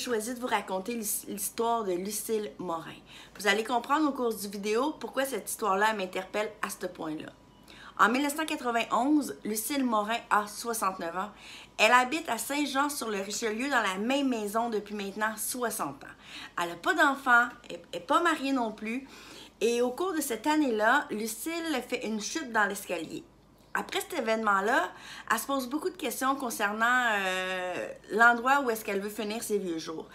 choisi de vous raconter l'histoire de Lucille Morin. Vous allez comprendre au cours du vidéo pourquoi cette histoire-là m'interpelle à ce point-là. En 1991, Lucille Morin a 69 ans. Elle habite à Saint-Jean-sur-le-Richelieu dans la même maison depuis maintenant 60 ans. Elle n'a pas d'enfant, elle n'est pas mariée non plus. Et au cours de cette année-là, Lucille fait une chute dans l'escalier. Après cet événement-là, elle se pose beaucoup de questions concernant l'endroit où est-ce qu'elle veut finir ses vieux jours.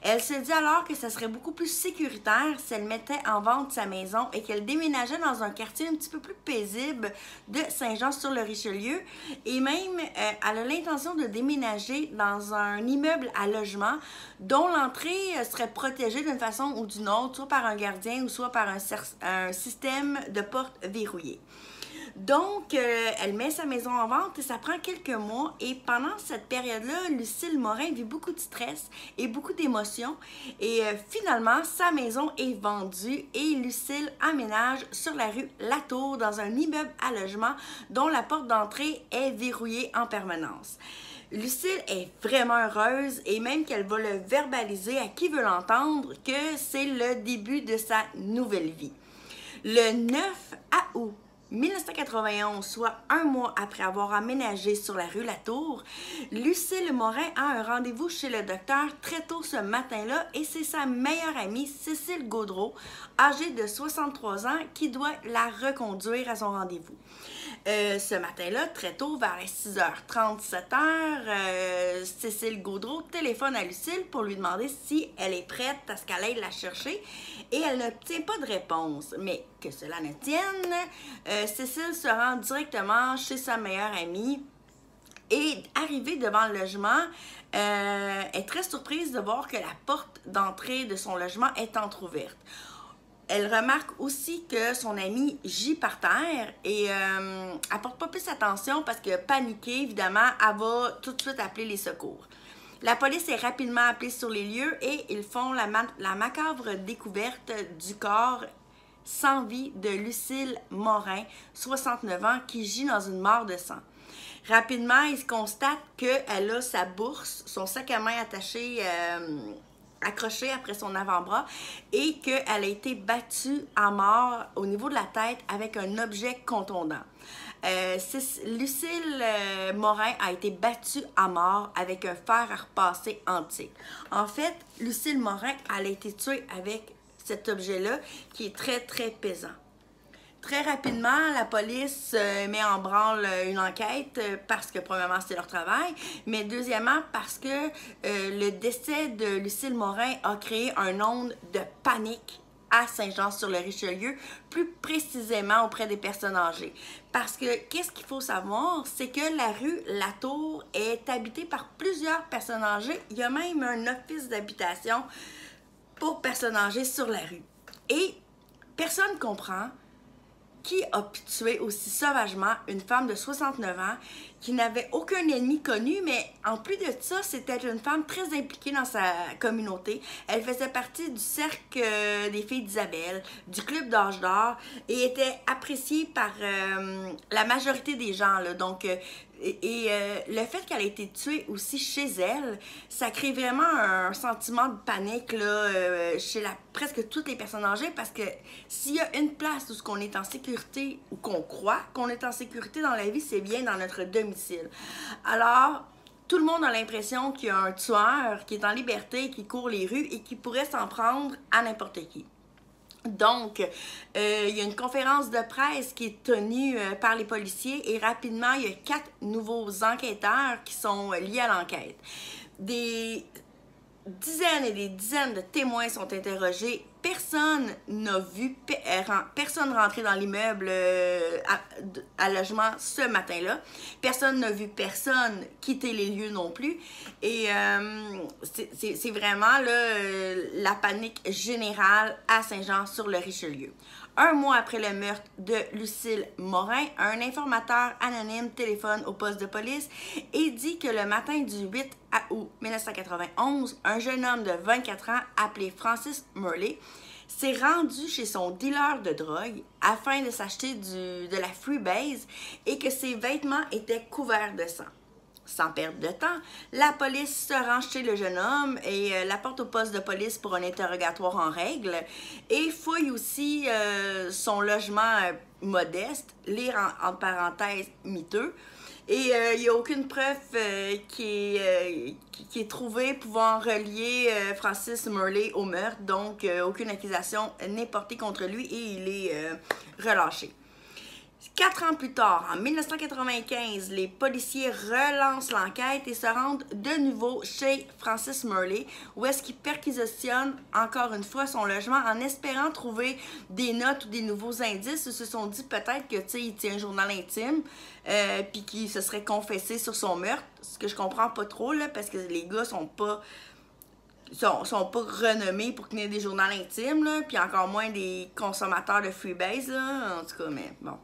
Elle se dit alors que ce serait beaucoup plus sécuritaire si elle mettait en vente sa maison et qu'elle déménageait dans un quartier un petit peu plus paisible de Saint-Jean-sur-le-Richelieu. Et même, elle a l'intention de déménager dans un immeuble à logement dont l'entrée serait protégée d'une façon ou d'une autre, soit par un gardien ou soit par un système de porte verrouillée. Donc, elle met sa maison en vente et ça prend quelques mois. Et pendant cette période-là, Lucille Morin vit beaucoup de stress et beaucoup d'émotions. Et finalement, sa maison est vendue et Lucille aménage sur la rue Latour dans un immeuble à logement dont la porte d'entrée est verrouillée en permanence. Lucille est vraiment heureuse et même qu'elle va le verbaliser à qui veut l'entendre que c'est le début de sa nouvelle vie. Le 9 août 1991, soit un mois après avoir aménagé sur la rue Latour, Lucille Morin a un rendez-vous chez le docteur très tôt ce matin-là et c'est sa meilleure amie Cécile Gaudreault, âgée de 63 ans, qui doit la reconduire à son rendez-vous. Ce matin-là, très tôt, vers les 6h30, 7h, Cécile Gaudreault téléphone à Lucille pour lui demander si elle est prête à ce qu'elle aille la chercher et elle n'obtient pas de réponse. Mais que cela ne tienne, Cécile se rend directement chez sa meilleure amie et arrivée devant le logement, est très surprise de voir que la porte d'entrée de son logement est entrouverte. Elle remarque aussi que son amie gît par terre et elle porte pas plus attention parce que paniquée, évidemment, elle va tout de suite appeler les secours. La police est rapidement appelée sur les lieux et ils font la macabre découverte du corps sans vie de Lucille Morin, 69 ans, qui gît dans une mare de sang. Rapidement, ils constatent qu'elle a sa bourse, son sac à main attaché accrochée après son avant-bras et qu'elle a été battue à mort au niveau de la tête avec un objet contondant. Lucille Morin a été battue à mort avec un fer à repasser entier. En fait, Lucille Morin, elle a été tuée avec cet objet-là qui est très, très pesant. Très rapidement, la police met en branle une enquête parce que, premièrement, c'est leur travail, mais deuxièmement, parce que le décès de Lucille Morin a créé une onde de panique à Saint-Jean-sur-le-Richelieu, plus précisément auprès des personnes âgées. Parce que, qu'est-ce qu'il faut savoir, c'est que la rue Latour est habitée par plusieurs personnes âgées. Il y a même un office d'habitation pour personnes âgées sur la rue. Et personne ne comprend qui a pu tuer aussi sauvagement une femme de 69 ans qui n'avait aucun ennemi connu, mais en plus de ça, c'était une femme très impliquée dans sa communauté. Elle faisait partie du cercle des filles d'Isabelle, du club d'âge d'or et était appréciée par la majorité des gens, là. Donc, le fait qu'elle ait été tuée aussi chez elle, ça crée vraiment un sentiment de panique là, chez presque toutes les personnes âgées parce que s'il y a une place où on est en sécurité ou qu'on croit qu'on est en sécurité dans la vie, c'est bien dans notre domicile. Alors, tout le monde a l'impression qu'il y a un tueur qui est en liberté, qui court les rues et qui pourrait s'en prendre à n'importe qui. Donc, il y a une conférence de presse qui est tenue par les policiers et rapidement, il y a 4 nouveaux enquêteurs qui sont liés à l'enquête. Des dizaines et des dizaines de témoins sont interrogés. Personne n'a vu personne rentrer dans l'immeuble à logement ce matin-là. Personne n'a vu personne quitter les lieux non plus. Et c'est vraiment là, la panique générale à Saint-Jean-sur-le-Richelieu. Un mois après le meurtre de Lucille Morin, un informateur anonyme téléphone au poste de police et dit que le matin du 8 août 1991, un jeune homme de 24 ans appelé Francis Murley s'est rendu chez son dealer de drogue afin de s'acheter de la freebase et que ses vêtements étaient couverts de sang. Sans perdre de temps, la police se rend chez le jeune homme et l'apporte au poste de police pour un interrogatoire en règle et fouille aussi son logement modeste, lire en parenthèse miteux. Et il n'y a aucune preuve qui est trouvée pouvant relier Francis Morley au meurtre, donc aucune accusation n'est portée contre lui et il est relâché. 4 ans plus tard, en 1995, les policiers relancent l'enquête et se rendent de nouveau chez Francis Morley, où est-ce qu'ils perquisitionnent encore une fois son logement en espérant trouver des notes ou des nouveaux indices. Ils se sont dit peut-être que il tient un journal intime, puis qu'il se serait confessé sur son meurtre, ce que je comprends pas trop là, parce que les gars sont pas renommés pour tenir des journaux intimes, là, puis encore moins des consommateurs de Freebase, là, en tout cas, mais bon.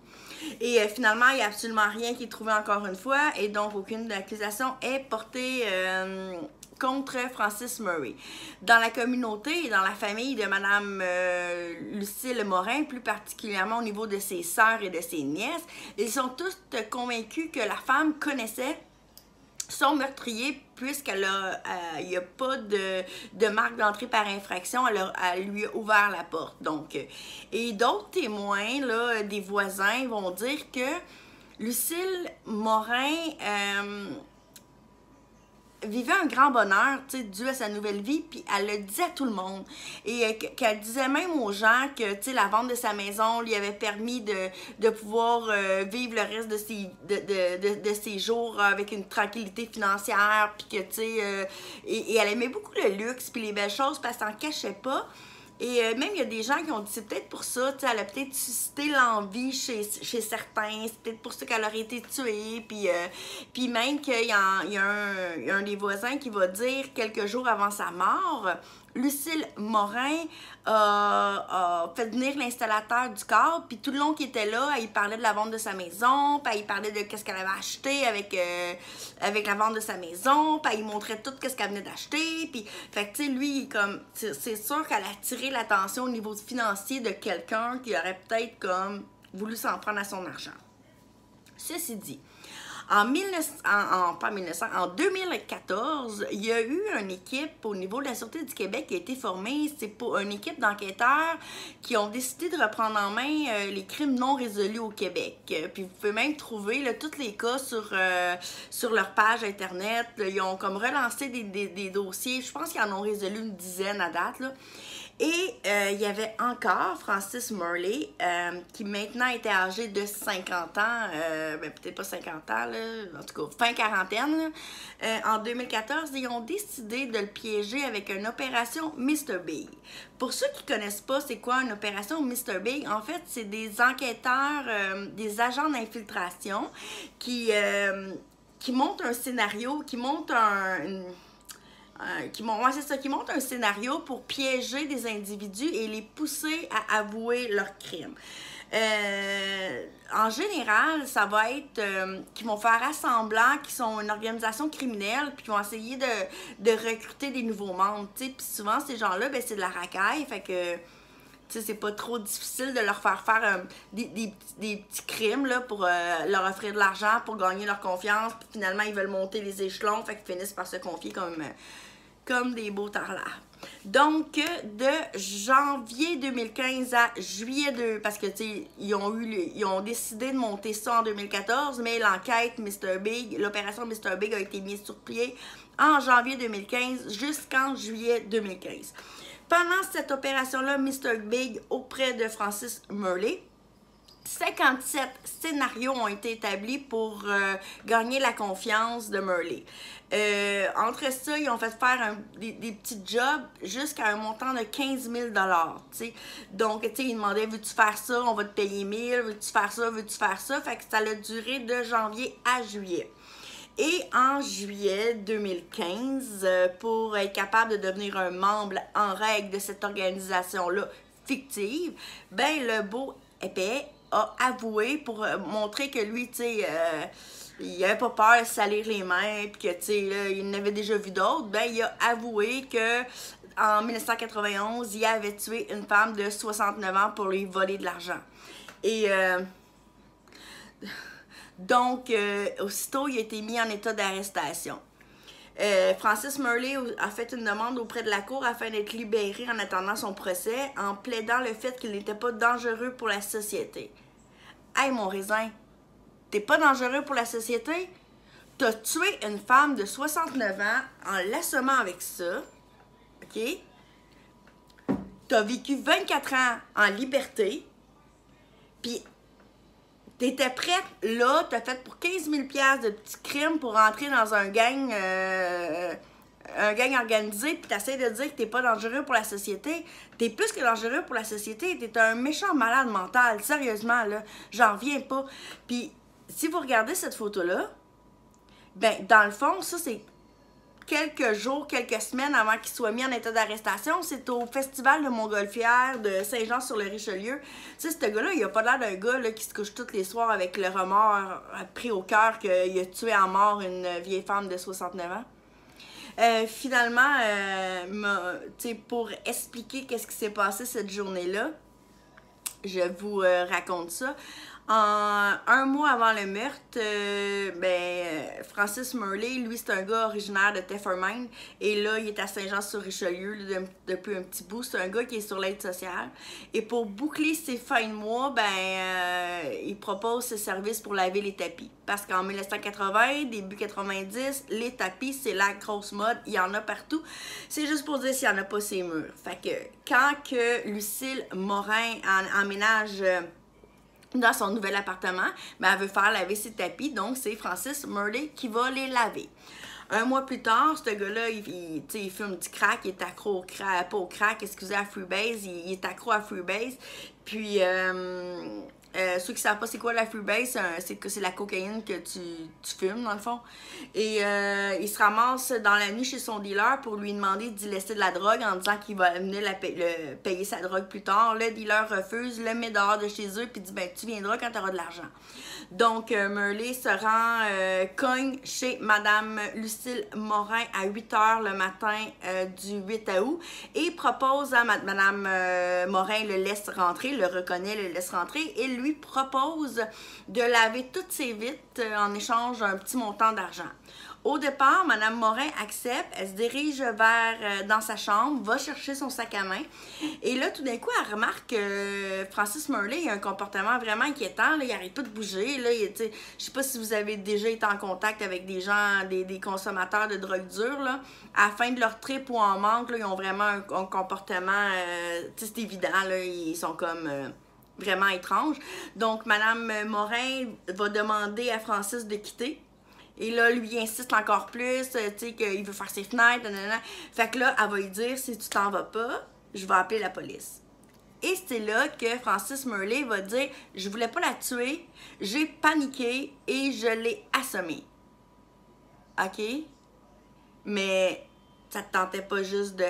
Et finalement, il n'y a absolument rien qui est trouvé encore une fois, et donc aucune accusation est portée contre Francis Murray. Dans la communauté et dans la famille de Madame Lucille Morin, plus particulièrement au niveau de ses sœurs et de ses nièces, ils sont tous convaincus que la femme connaissait son meurtrier, puisqu'elle il n'y a pas de marque d'entrée par infraction, elle lui a ouvert la porte. Donc, et d'autres témoins, là, des voisins, vont dire que Lucille Morin vivait un grand bonheur, tu sais, dû à sa nouvelle vie, puis elle le disait à tout le monde. Et qu'elle disait même aux gens que, tu sais, la vente de sa maison lui avait permis de pouvoir vivre le reste de ses jours avec une tranquillité financière, puis que, tu sais, et elle aimait beaucoup le luxe, puis les belles choses, parce qu'elle s'en cachait pas. Et même, il y a des gens qui ont dit, c'est peut-être pour ça, tu sais, elle a peut-être suscité l'envie chez certains, c'est peut-être pour ça qu'elle aurait été tuée, puis même qu'il y a un des voisins qui va dire, quelques jours avant sa mort, Lucille Morin a fait venir l'installateur du corps, puis tout le long qu'il était là, il parlait de la vente de sa maison, puis il parlait de qu'est-ce qu'elle avait acheté avec la vente de sa maison, puis il montrait tout qu'est-ce qu'elle venait d'acheter, puis fait que tu sais, lui, comme c'est sûr qu'elle a attiré l'attention au niveau financier de quelqu'un qui aurait peut-être comme voulu s'en prendre à son argent. Ceci dit, en 2014, il y a eu une équipe au niveau de la Sûreté du Québec qui a été formée. C'est pour une équipe d'enquêteurs qui ont décidé de reprendre en main les crimes non résolus au Québec. Puis vous pouvez même trouver là, tous les cas sur leur page Internet. Là, ils ont comme relancé des dossiers. Je pense qu'ils en ont résolu une dizaine à date, là. Et il y avait encore Francis Morley, qui maintenant était âgé de 50 ans, peut-être pas 50 ans, là, en tout cas fin quarantaine. En 2014, ils ont décidé de le piéger avec une opération Mr. Big. Pour ceux qui ne connaissent pas c'est quoi une opération Mr. Big, en fait, c'est des enquêteurs, des agents d'infiltration qui montent un scénario, qui montent qui montent un scénario pour piéger des individus et les pousser à avouer leurs crimes. En général, ça va être qu'ils vont faire semblant qu'ils sont une organisation criminelle puis qu'ils vont essayer de recruter des nouveaux membres. Puis souvent, ces gens-là, ben, c'est de la racaille, fait que c'est pas trop difficile de leur faire des petits crimes là, pour leur offrir de l'argent pour gagner leur confiance. Puis finalement, ils veulent monter les échelons, fait qu'ils finissent par se confier comme des beaux tarlares. Donc, de janvier 2015 à juillet 2, parce que, tu sais, ils ont décidé de monter ça en 2014, mais l'enquête Mr. Big, l'opération Mr. Big a été mise sur pied en janvier 2015 jusqu'en juillet 2015. Pendant cette opération-là, Mr. Big, auprès de Francis Morley, 57 scénarios ont été établis pour gagner la confiance de Morley. Entre ça, ils ont fait faire des petits jobs jusqu'à un montant de 15 000 $. Donc, tu sais, ils demandaient, veux-tu faire ça? On va te payer 1000. Veux-tu faire ça? Veux-tu faire ça? Fait que ça a duré de janvier à juillet. Et en juillet 2015, pour être capable de devenir un membre en règle de cette organisation-là fictive, ben le beau épais a avoué pour montrer que lui, tu sais, il n'avait pas peur de salir les mains, puis que, tu sais, il en avait déjà vu d'autres, ben il a avoué que en 1991, il avait tué une femme de 69 ans pour lui voler de l'argent. Et Donc, aussitôt, il a été mis en état d'arrestation. Francis Murley a fait une demande auprès de la cour afin d'être libéré en attendant son procès, en plaidant le fait qu'il n'était pas dangereux pour la société. Hey, mon raisin, t'es pas dangereux pour la société? T'as tué une femme de 69 ans en l'assommant avec ça, OK? T'as vécu 24 ans en liberté, puis t'étais prête, là, t'as fait pour 15 000 $ de petits crimes pour rentrer dans un gang organisé, puis t'essaies de dire que t'es pas dangereux pour la société. T'es plus que dangereux pour la société, t'es un méchant malade mental, sérieusement, là, j'en reviens pas. Puis, si vous regardez cette photo-là, ben, dans le fond, ça, c'est quelques jours, quelques semaines avant qu'il soit mis en état d'arrestation. C'est au festival de Montgolfière de Saint-Jean-sur-le-Richelieu. Tu sais, ce gars-là, il a pas l'air d'un gars là, qui se couche tous les soirs avec le remords pris au cœur qu'il a tué à mort une vieille femme de 69 ans. Finalement, pour expliquer qu'est-ce qui s'est passé cette journée-là, je vous raconte ça. Un mois avant le meurtre, Francis Murley, lui, c'est un gars originaire de Teffermine. Et là, il est à Saint-Jean-sur-Richelieu depuis un petit bout. C'est un gars qui est sur l'aide sociale. Et pour boucler ses fins de mois, il propose ses services pour laver les tapis. Parce qu'en 1980, début 90, les tapis, c'est la grosse mode. Il y en a partout. C'est juste pour dire s'il n'y en a pas ces murs. Fait que quand que Lucille Morin emménage dans son nouvel appartement, elle veut faire laver ses tapis, donc c'est Francis Murley qui va les laver. Un mois plus tard, ce gars-là, il fume du crack, il est accro au crack, pas au crack, excusez, à Freebase, il est accro à Freebase. Puis, ceux qui ne savent pas c'est quoi la Freebase, c'est la cocaïne que tu fumes, dans le fond. Et il se ramasse dans la nuit chez son dealer pour lui demander d'y laisser de la drogue en disant qu'il va venir payer sa drogue plus tard. Le dealer refuse, le met dehors de chez eux, puis dit « tu viendras quand tu auras de l'argent ». Donc, Murley se rend, cogne chez Madame Lucille Morin à 8h le matin du 8 août et propose à Madame Morin le laisse rentrer, le reconnaît, le laisse rentrer et lui propose de laver toutes ses vitres en échange d'un petit montant d'argent. Au départ, Mme Morin accepte, elle se dirige vers dans sa chambre, va chercher son sac à main. Et là, tout d'un coup, elle remarque que Francis Murley a un comportement vraiment inquiétant. Là, il n'arrête pas de bouger. Là, je ne sais pas si vous avez déjà été en contact avec des gens, des consommateurs de drogue dure. Là. À la fin de leur trip ou en manque, là, ils ont vraiment un comportement, c'est évident, là, ils sont comme vraiment étranges. Donc, Mme Morin va demander à Francis de quitter. Et là, lui insiste encore plus, tu sais, qu'il veut faire ses fenêtres, nanana. Fait que là, elle va lui dire, si tu t'en vas pas, je vais appeler la police. Et c'est là que Francis Murley va dire, je voulais pas la tuer, j'ai paniqué et je l'ai assommée. OK? Mais ça te tentait pas juste de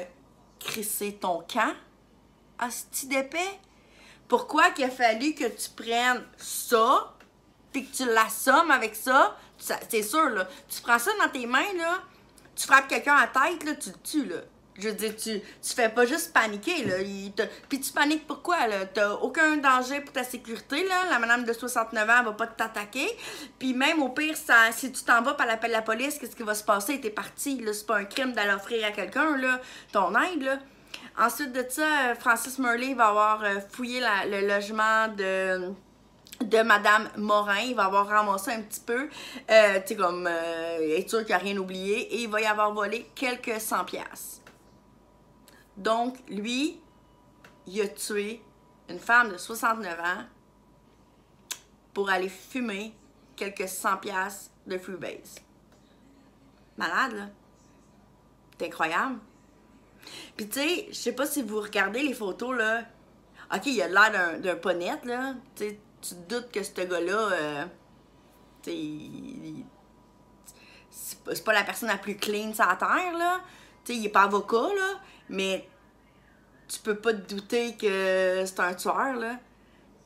crisser ton camp? Hostie d'épais? Pourquoi qu'il a fallu que tu prennes ça, puis que tu l'assommes avec ça? C'est sûr, là. Tu prends ça dans tes mains, là, tu frappes quelqu'un à la tête, là, tu le tues, là. Je veux dire, tu fais pas juste paniquer, là. Puis tu paniques pourquoi, là? T'as aucun danger pour ta sécurité, là. La madame de 69 ans, elle va pas t'attaquer. Puis même, au pire, si tu t'en vas par l'appel de la police, qu'est-ce qui va se passer? T'es parti, là. C'est pas un crime d'aller offrir à quelqu'un, là, ton aide, là. Ensuite de ça, Francis Murley va avoir fouillé le logement de Madame Morin. Il va avoir ramassé un petit peu, tu sais, comme, être sûr qu'il n'a rien oublié, et il va y avoir volé quelques 100 $. Donc, lui, il a tué une femme de 69 ans pour aller fumer quelques 100 $ de Freebase. Malade, là. C'est incroyable. Puis, tu sais, je sais pas si vous regardez les photos, là. OK, il a l'air d'un ponette, là. Tu sais, tu te doutes que ce gars-là, c'est pas la personne la plus clean sur la terre, là. T'sais, il est pas avocat, là, mais tu peux pas te douter que c'est un tueur, là.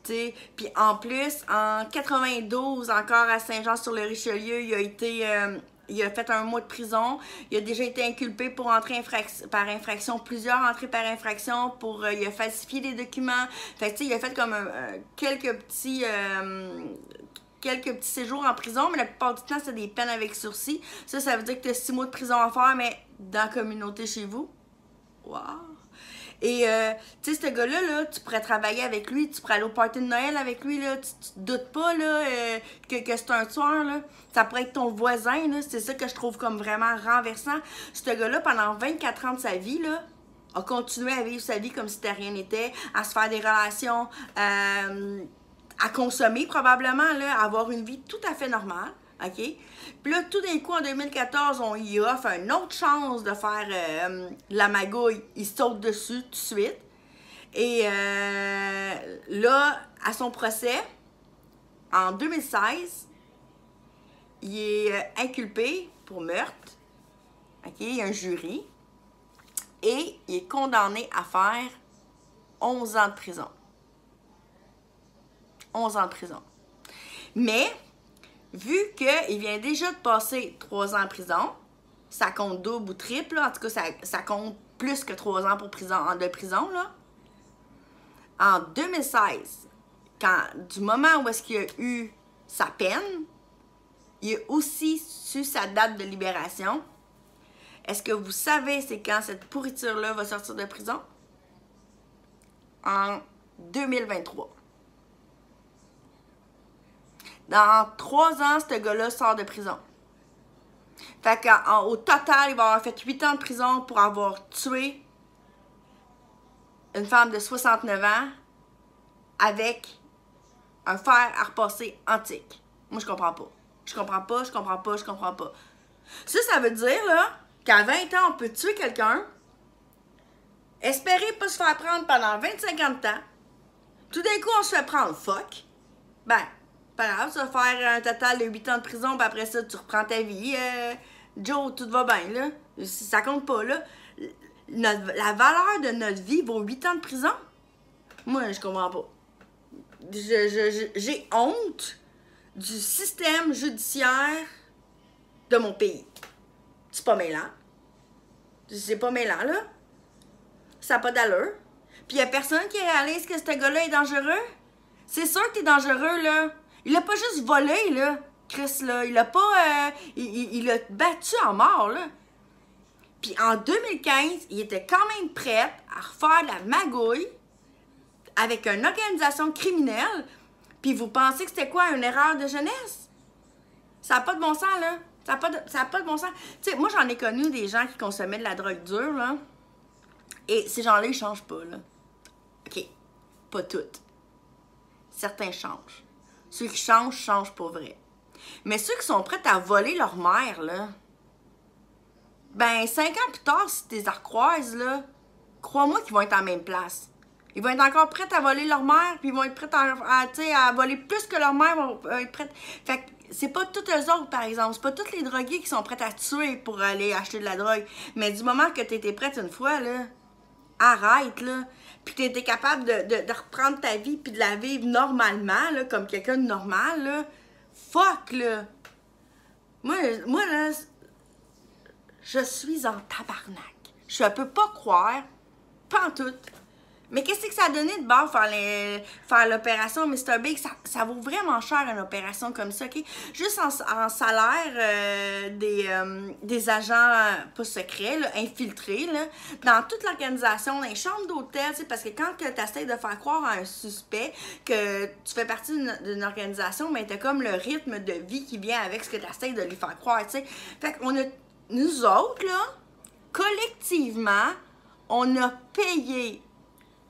Puis en plus, en 92, encore à Saint-Jean-sur-le-Richelieu, il a fait un mois de prison. Il a déjà été inculpé pour entrer par infraction, plusieurs entrées par infraction, il a falsifié des documents. Fait que, tu sais, il a fait comme quelques petits quelques petits séjours en prison, mais la plupart du temps, c'est des peines avec sursis. Ça veut dire que tu as 6 mois de prison à faire, mais dans la communauté chez vous. Wow! Et, tu sais, ce gars-là, là, tu pourrais travailler avec lui, tu pourrais aller au party de Noël avec lui, là, tu te doutes pas, là, que c'est un tueur, là. Ça pourrait être ton voisin, là. C'est ça que je trouve comme vraiment renversant. Ce gars-là, pendant 24 ans de sa vie, là, a continué à vivre sa vie comme si de rien n'était, à se faire des relations, à consommer probablement, là, à avoir une vie tout à fait normale, OK? Puis là, tout d'un coup, en 2014, on y offre une autre chance de faire la magouille. Il saute dessus tout de suite. Et là, à son procès, en 2016, il est inculpé pour meurtre. OK? Il y a un jury. Et il est condamné à faire 11 ans de prison. 11 ans de prison. Mais, vu qu'il vient déjà de passer 3 ans en prison, ça compte double ou triple, là. En tout cas, ça compte plus que 3 ans pour de prison, là. En 2016, du moment où est-ce qu'il a eu sa peine, il a aussi su sa date de libération. Est-ce que vous savez c'est quand cette pourriture-là va sortir de prison? En 2023. Dans 3 ans, ce gars-là sort de prison. Fait qu'au total, il va avoir fait 8 ans de prison pour avoir tué une femme de 69 ans avec un fer à repasser antique. Moi, je comprends pas. Je comprends pas. Ça veut dire, là, qu'à 20 ans, on peut tuer quelqu'un, espérer pas se faire prendre pendant 25 ans de temps. Tout d'un coup, on se fait prendre. Fuck. Ben, pas grave, ça va faire un total de 8 ans de prison, puis après ça, tu reprends ta vie. Joe, tout va bien, là. Ça compte pas, là. La valeur de notre vie vaut 8 ans de prison? Moi, je comprends pas. J'ai honte du système judiciaire de mon pays. C'est pas mêlant. C'est pas mêlant, là. Ça n'a pas d'allure. Puis il y a personne qui réalise que ce gars-là est dangereux. C'est sûr que t'es dangereux, là. Il a pas juste volé, là, Chris, là. Il a pas... il a battu en mort, là. Puis en 2015, il était quand même prêt à refaire la magouille avec une organisation criminelle. Puis vous pensez que c'était quoi, une erreur de jeunesse? Ça n'a pas de bon sens, là. Ça n'a pas de bon sens. Tu sais, moi, j'en ai connu des gens qui consommaient de la drogue dure, là. Et ces gens-là, ils changent pas, là. OK. Pas toutes. Certains changent. Ceux qui changent pour vrai. Mais ceux qui sont prêts à voler leur mère, là, ben, 5 ans plus tard, si tu les recroises, là, crois-moi qu'ils vont être en même place. Ils vont être encore prêts à voler leur mère, puis ils vont être prêts à voler plus que leur mère vont être prêts. Fait que c'est pas tous eux autres, par exemple. C'est pas tous les drogués qui sont prêts à tuer pour aller acheter de la drogue. Mais du moment que tu étais prête une fois, là, arrête, là. Puis que tu étais capable de reprendre ta vie puis de la vivre normalement, là, comme quelqu'un de normal, là. Fuck, là. Moi là, je suis en tabarnak. Je peux pas croire, pas en tout. Mais qu'est-ce que ça a donné de bord faire l'opération Mr. Big? Ça vaut vraiment cher une opération comme ça, OK? Juste en salaire des agents, pas secrets, là, infiltrés, là, dans toute l'organisation, dans les chambres d'hôtel, parce que quand tu essaies de faire croire à un suspect que tu fais partie d'une organisation, mais tu as comme le rythme de vie qui vient avec ce que tu essaies de lui faire croire, tu sais. Fait qu'on a, nous autres, là, collectivement, on a payé.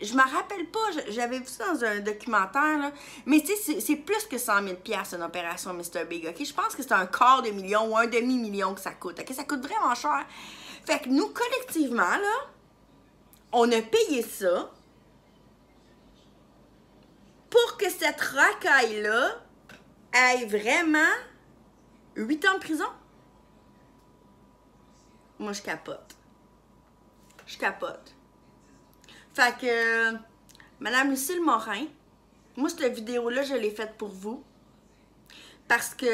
Je me rappelle pas, j'avais vu ça dans un documentaire, là, mais tu sais, c'est plus que 100 000 $ une opération Mr. Big, OK? Je pense que c'est un quart de million ou un demi-million que ça coûte, OK? Ça coûte vraiment cher. Fait que nous, collectivement, là, on a payé ça pour que cette racaille-là ait vraiment 8 ans de prison. Moi, je capote. Je capote. Fait que, Madame Lucille Morin, moi, cette vidéo-là, je l'ai faite pour vous. Parce que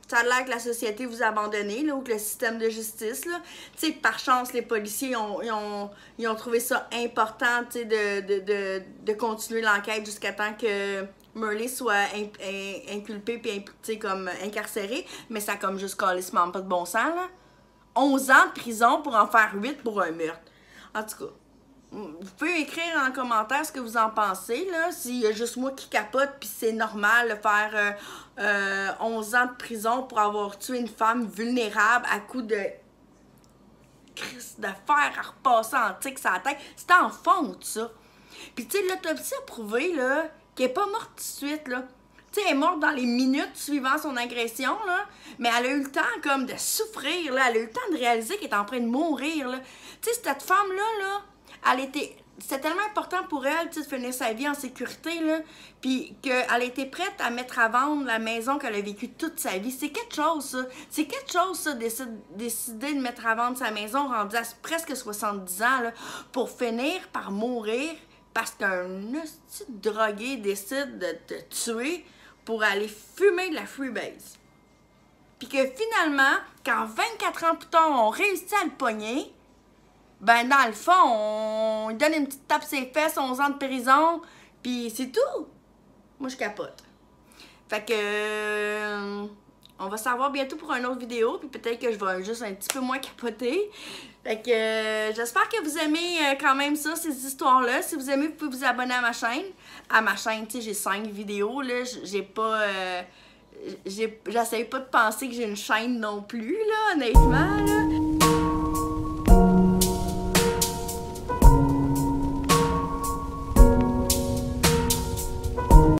ça a l'air que la société vous a abandonné, là, ou que le système de justice, là. Tu sais, par chance, les policiers, ils ont trouvé ça important, tu sais, de continuer l'enquête jusqu'à temps que Murray soit inculpé puis comme incarcéré, mais ça a comme juste calissement pas de bon sens, là. 11 ans de prison pour en faire 8 pour un meurtre. En tout cas, vous pouvez écrire en commentaire ce que vous en pensez, là. S'il y a juste moi qui capote, puis c'est normal de faire 11 ans de prison pour avoir tué une femme vulnérable à coups de fer à repasser en tic sur la tête. C'est en fonte, ça. Puis, tu sais, l'autopsie a prouvé, là, qu'elle n'est pas morte tout de suite, là. Tu sais, elle est morte dans les minutes suivant son agression, là, mais elle a eu le temps, comme, de souffrir, là. Elle a eu le temps de réaliser qu'elle est en train de mourir, là. Tu sais, cette femme-là, là, c'était tellement important pour elle, tu sais, de finir sa vie en sécurité, là, puis qu'elle était prête à mettre à vendre la maison qu'elle a vécue toute sa vie. C'est quelque chose, ça. C'est quelque chose, ça, décider de mettre à vendre sa maison rendue à presque 70 ans, là, pour finir par mourir parce qu'un petit drogué décide de te tuer pour aller fumer de la freebase. Puis que finalement, quand 24 ans plus tard, on réussit à le pogner, ben dans le fond, on lui donne une petite tape sur les fesses, 11 ans de prison, puis c'est tout. Moi, je capote. Fait que... on va savoir bientôt pour une autre vidéo, puis peut-être que je vais juste un petit peu moins capoter. Fait que j'espère que vous aimez quand même ça, ces histoires-là. Si vous aimez, vous pouvez vous abonner à ma chaîne. À ma chaîne, tu sais, j'ai 5 vidéos, là. J'ai pas... j'essaie pas de penser que j'ai une chaîne non plus, là, honnêtement, là.